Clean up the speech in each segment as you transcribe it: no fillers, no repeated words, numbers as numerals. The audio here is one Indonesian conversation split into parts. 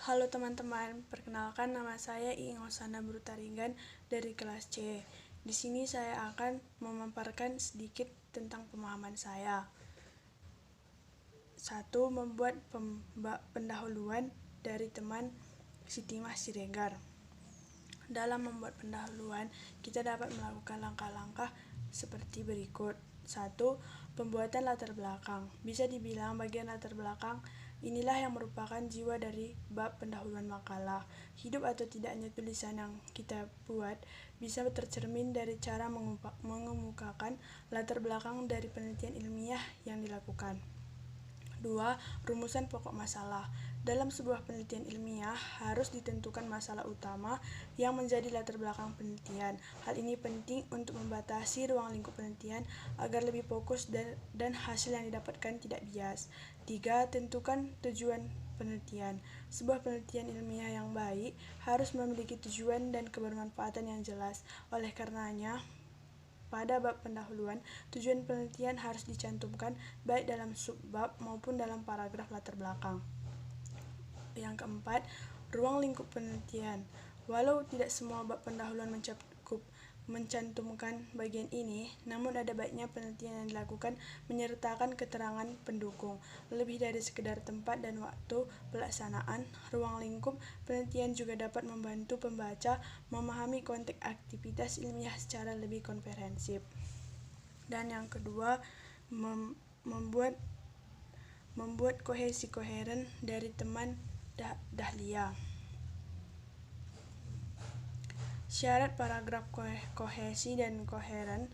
Halo teman-teman, perkenalkan nama saya Iing Hosana Brutaringgan dari kelas C. Di sini saya akan memaparkan sedikit tentang pemahaman saya. 1. Membuat pendahuluan dari teman Siti Mah Siregar. Dalam membuat pendahuluan, kita dapat melakukan langkah-langkah seperti berikut. 1. Pembuatan latar belakang. Bisa dibilang bagian latar belakang inilah yang merupakan jiwa dari bab pendahuluan makalah. Hidup atau tidaknya tulisan yang kita buat bisa tercermin dari cara mengemukakan latar belakang dari penelitian ilmiah yang dilakukan. 2. Rumusan pokok masalah. Dalam sebuah penelitian ilmiah harus ditentukan masalah utama yang menjadi latar belakang penelitian. Hal ini penting untuk membatasi ruang lingkup penelitian agar lebih fokus dan hasil yang didapatkan tidak bias. 3. Tentukan tujuan penelitian. Sebuah penelitian ilmiah yang baik harus memiliki tujuan dan kebermanfaatan yang jelas. Oleh karenanya, pada bab pendahuluan, tujuan penelitian harus dicantumkan baik dalam subbab maupun dalam paragraf latar belakang. Yang keempat, ruang lingkup penelitian. Walau tidak semua bab pendahuluan mencantumkan bagian ini, namun ada baiknya penelitian yang dilakukan menyertakan keterangan pendukung. Lebih dari sekedar tempat dan waktu pelaksanaan, ruang lingkup penelitian juga dapat membantu pembaca memahami konteks aktivitas ilmiah secara lebih komprehensif. Dan yang kedua, membuat kohesi koheren dari teman Dahlia. Syarat paragraf kohesi dan koheren,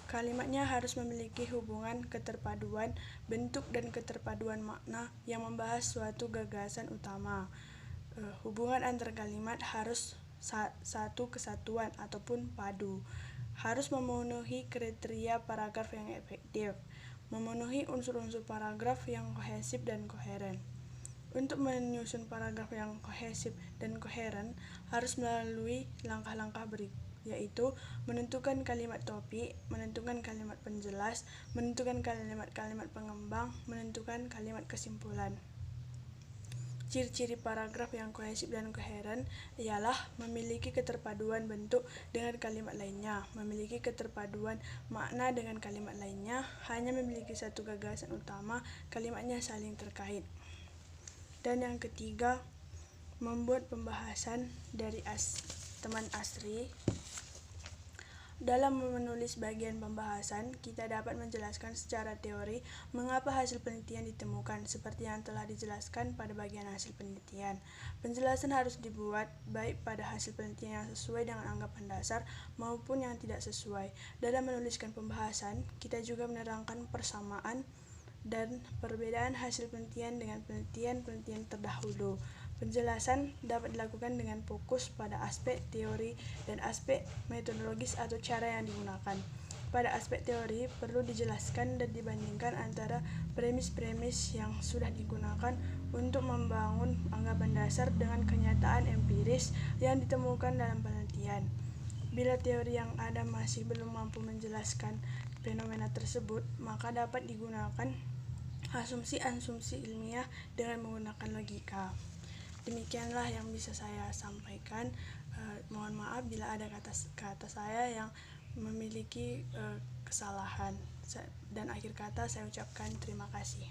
kalimatnya harus memiliki hubungan keterpaduan bentuk dan keterpaduan makna yang membahas suatu gagasan utama. Hubungan antar kalimat harus satu kesatuan ataupun padu. Harus memenuhi kriteria paragraf yang efektif. Memenuhi unsur-unsur paragraf yang kohesif dan koheren. Untuk menyusun paragraf yang kohesif dan koheren harus melalui langkah-langkah berikut, yaitu menentukan kalimat topik, menentukan kalimat penjelas, menentukan kalimat-kalimat pengembang, menentukan kalimat kesimpulan. Ciri-ciri paragraf yang kohesif dan koheren ialah memiliki keterpaduan bentuk dengan kalimat lainnya, memiliki keterpaduan makna dengan kalimat lainnya, hanya memiliki satu gagasan utama, kalimatnya saling terkait. Dan yang ketiga, membuat pembahasan dari teman Asri. Dalam menulis bagian pembahasan, kita dapat menjelaskan secara teori mengapa hasil penelitian ditemukan, seperti yang telah dijelaskan pada bagian hasil penelitian. Penjelasan harus dibuat baik pada hasil penelitian yang sesuai dengan anggapan dasar maupun yang tidak sesuai. Dalam menuliskan pembahasan, kita juga menerangkan persamaan dan perbedaan hasil penelitian dengan penelitian terdahulu. Penjelasan dapat dilakukan dengan fokus pada aspek teori dan aspek metodologis atau cara yang digunakan. Pada aspek teori, perlu dijelaskan dan dibandingkan antara premis-premis yang sudah digunakan untuk membangun anggapan dasar dengan kenyataan empiris yang ditemukan dalam penelitian. Bila teori yang ada masih belum mampu menjelaskan fenomena tersebut, maka dapat digunakan asumsi-asumsi ilmiah dengan menggunakan logika. Demikianlah yang bisa saya sampaikan. Mohon maaf bila ada kata saya yang memiliki kesalahan. Dan akhir kata saya ucapkan terima kasih.